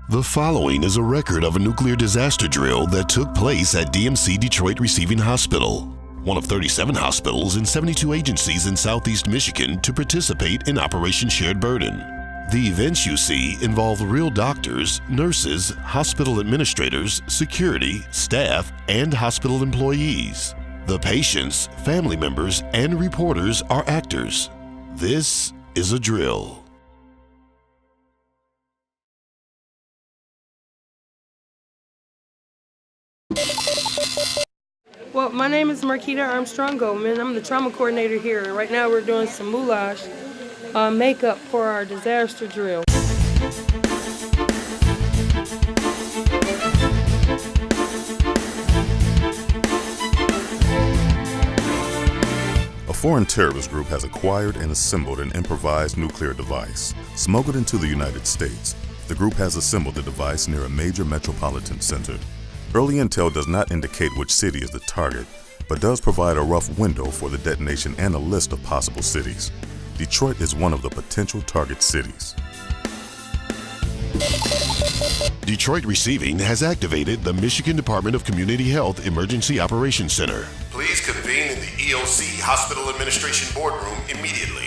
The following is a record of a nuclear disaster drill that took place at DMC Detroit Receiving Hospital, one of 37 hospitals and 72 agencies in Southeast Michigan to participate in Operation Shared Burden. The events you see involve real doctors, nurses, hospital administrators, security, staff, and hospital employees. The patients, family members, and reporters are actors. This is a drill. Well, my name is Marquita Armstrong Goldman. I'm the trauma coordinator here, and right now we're doing some moulage makeup for our disaster drill. A foreign terrorist group has acquired and assembled an improvised nuclear device. Smuggled into the United States, the group has assembled the device near a major metropolitan center. Early intel does not indicate which city is the target, but does provide a rough window for the detonation and a list of possible cities. Detroit is one of the potential target cities. Detroit Receiving has activated the Michigan Department of Community Health Emergency Operations Center. Please convene in the EOC Hospital Administration Boardroom immediately.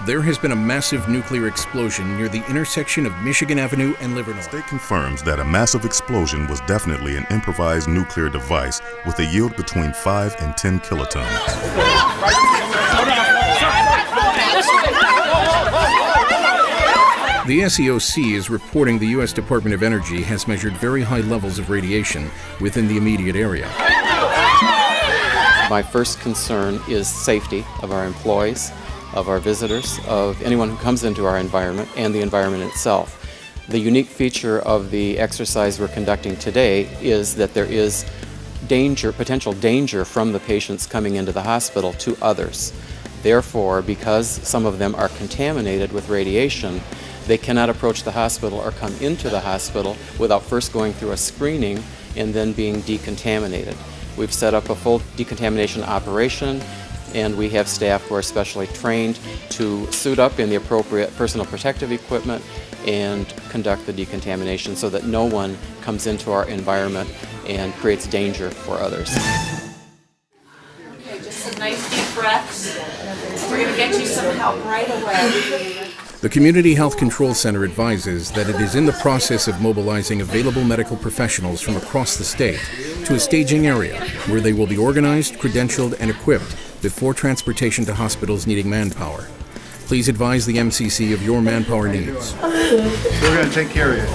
There has been a massive nuclear explosion near the intersection of Michigan Avenue and Livernois. State confirms that a massive explosion was definitely an improvised nuclear device with a yield between 5 and 10 kilotons. The SEOC is reporting the U.S. Department of Energy has measured very high levels of radiation within the immediate area. My first concern is safety of our employees, of our visitors, of anyone who comes into our environment, and the environment itself. The unique feature of the exercise we're conducting today is that there is potential danger from the patients coming into the hospital to others. Therefore, because some of them are contaminated with radiation, they cannot approach the hospital or come into the hospital without first going through a screening and then being decontaminated. We've set up a full decontamination operation, and we have staff who are specially trained to suit up in the appropriate personal protective equipment and conduct the decontamination so that no one comes into our environment and creates danger for others. Okay, just some nice deep breaths. We're going to get you some help right away. The Community Health Control Center advises that it is in the process of mobilizing available medical professionals from across the state to a staging area where they will be organized, credentialed, and equipped before transportation to hospitals needing manpower. Please advise the MCC of your manpower needs. We're going to take care of you.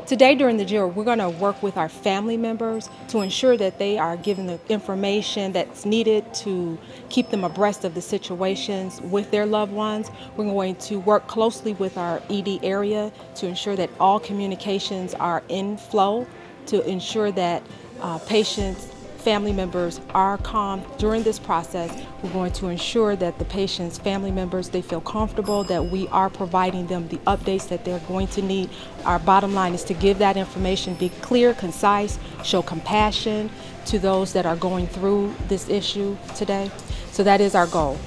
Today during the drill, we're going to work with our family members to ensure that they are given the information that's needed to keep them abreast of the situations with their loved ones. We're going to work closely with our ED area to ensure that all communications are in flow, to ensure that patients, family members are calm during this process. We're going to ensure that the patient's family members, they feel comfortable, that we are providing them the updates that they're going to need. Our bottom line is to give that information, be clear, concise, show compassion to those that are going through this issue today. So that is our goal.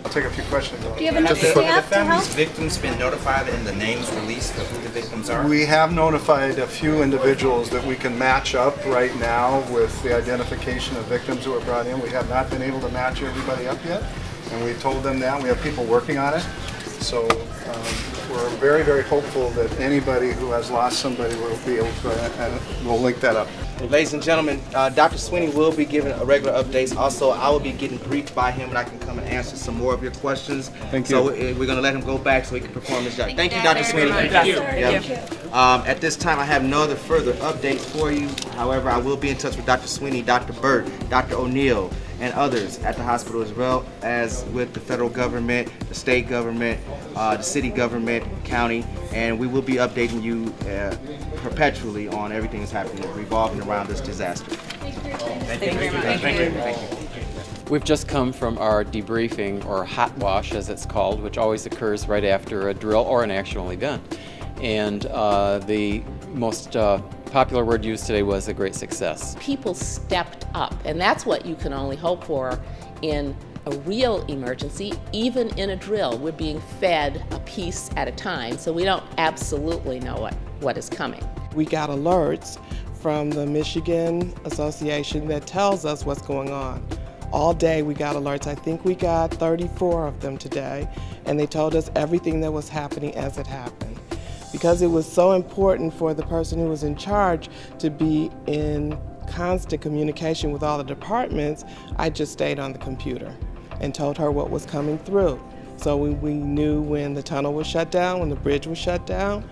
I'll take a few questions. Do you have enough staff to help? Victims been notified and the names released of who the victims are? We have notified a few individuals that we can match up right now with the identification of victims who were brought in. We have not been able to match everybody up yet, and we told them that. We have people working on it. So we're very, very hopeful that anybody who has lost somebody will be able to, and we'll link that up. Ladies and gentlemen, Dr. Sweeney will be giving regular updates. Also, I will be getting briefed by him, and I can come and answer some more of your questions. Thank you. So we're going to let him go back so he can perform his job. Thank you, Dr. Sweeney. Thank you. At this time, I have no other further updates for you. However, I will be in touch with Dr. Sweeney, Dr. Burt, Dr. O'Neill, and others at the hospital, as well as with the federal government, the state government, the city government, county, and we will be updating you perpetually on everything that's happening revolving around this disaster. Thank you very much. Thank you. We've just come from our debriefing, or hot wash as it's called, which always occurs right after a drill or an actual event. And the most popular word used today was a great success. People stepped up, and that's what you can only hope for in a real emergency. Even in a drill, we're being fed a piece at a time, so we don't absolutely know what is coming. We got alerts from the Michigan Association that tells us what's going on. All day we got alerts. I think we got 34 of them today, and they told us everything that was happening as it happened. Because it was so important for the person who was in charge to be in constant communication with all the departments, I just stayed on the computer and told her what was coming through. So we knew when the tunnel was shut down, when the bridge was shut down,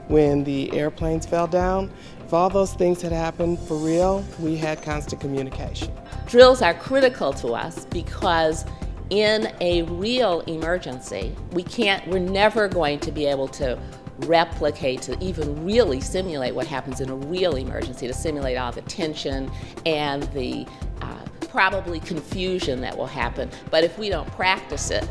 when the airplanes fell down. If all those things had happened for real, we had constant communication. Drills are critical to us because in a real emergency, we're never going to be able to replicate, to even really simulate what happens in a real emergency, to simulate all the tension and the probably confusion that will happen. But if we don't practice it,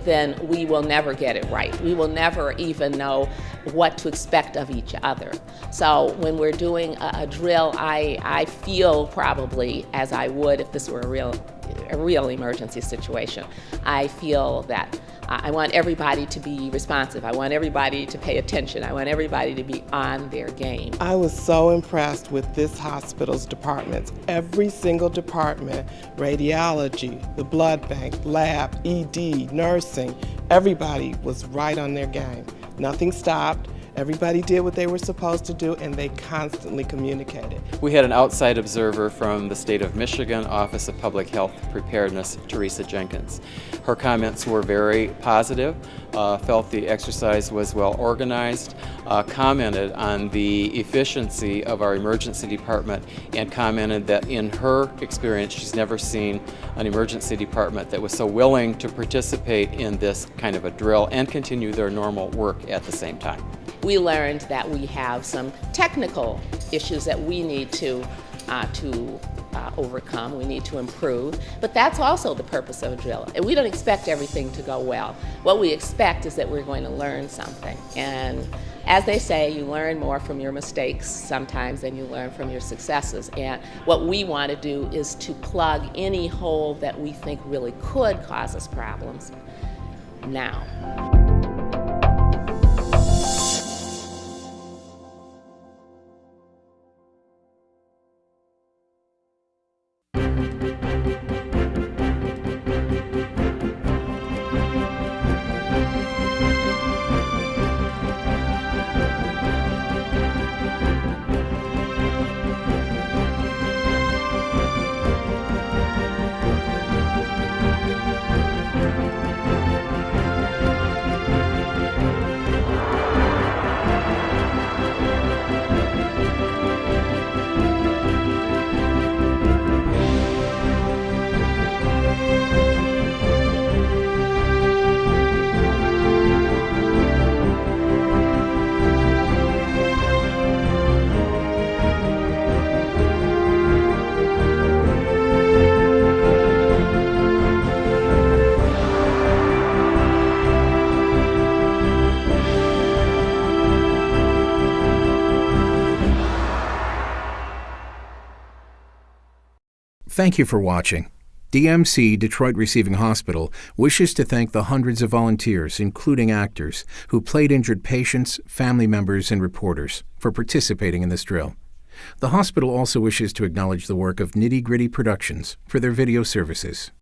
then we will never get it right. We will never even know what to expect of each other. So when we're doing a drill, I feel probably as I would if this were a real emergency situation. I feel that I want everybody to be responsive. I want everybody to pay attention. I want everybody to be on their game. I was so impressed with this hospital's departments. Every single department, radiology, the blood bank, lab, ED, nursing, everybody was right on their game. Nothing stopped. Everybody did what they were supposed to do, and they constantly communicated. We had an outside observer from the state of Michigan, Office of Public Health Preparedness, Teresa Jenkins. Her comments were very positive, felt the exercise was well organized, commented on the efficiency of our emergency department, and commented that in her experience she's never seen an emergency department that was so willing to participate in this kind of a drill and continue their normal work at the same time. We learned that we have some technical issues that we need to overcome, we need to improve, but that's also the purpose of a drill. And we don't expect everything to go well. What we expect is that we're going to learn something. And as they say, you learn more from your mistakes sometimes than you learn from your successes. And what we want to do is to plug any hole that we think really could cause us problems now. Thank you for watching. DMC, Detroit Receiving Hospital, wishes to thank the hundreds of volunteers, including actors, who played injured patients, family members, and reporters, for participating in this drill. The hospital also wishes to acknowledge the work of Nitty Gritty Productions for their video services.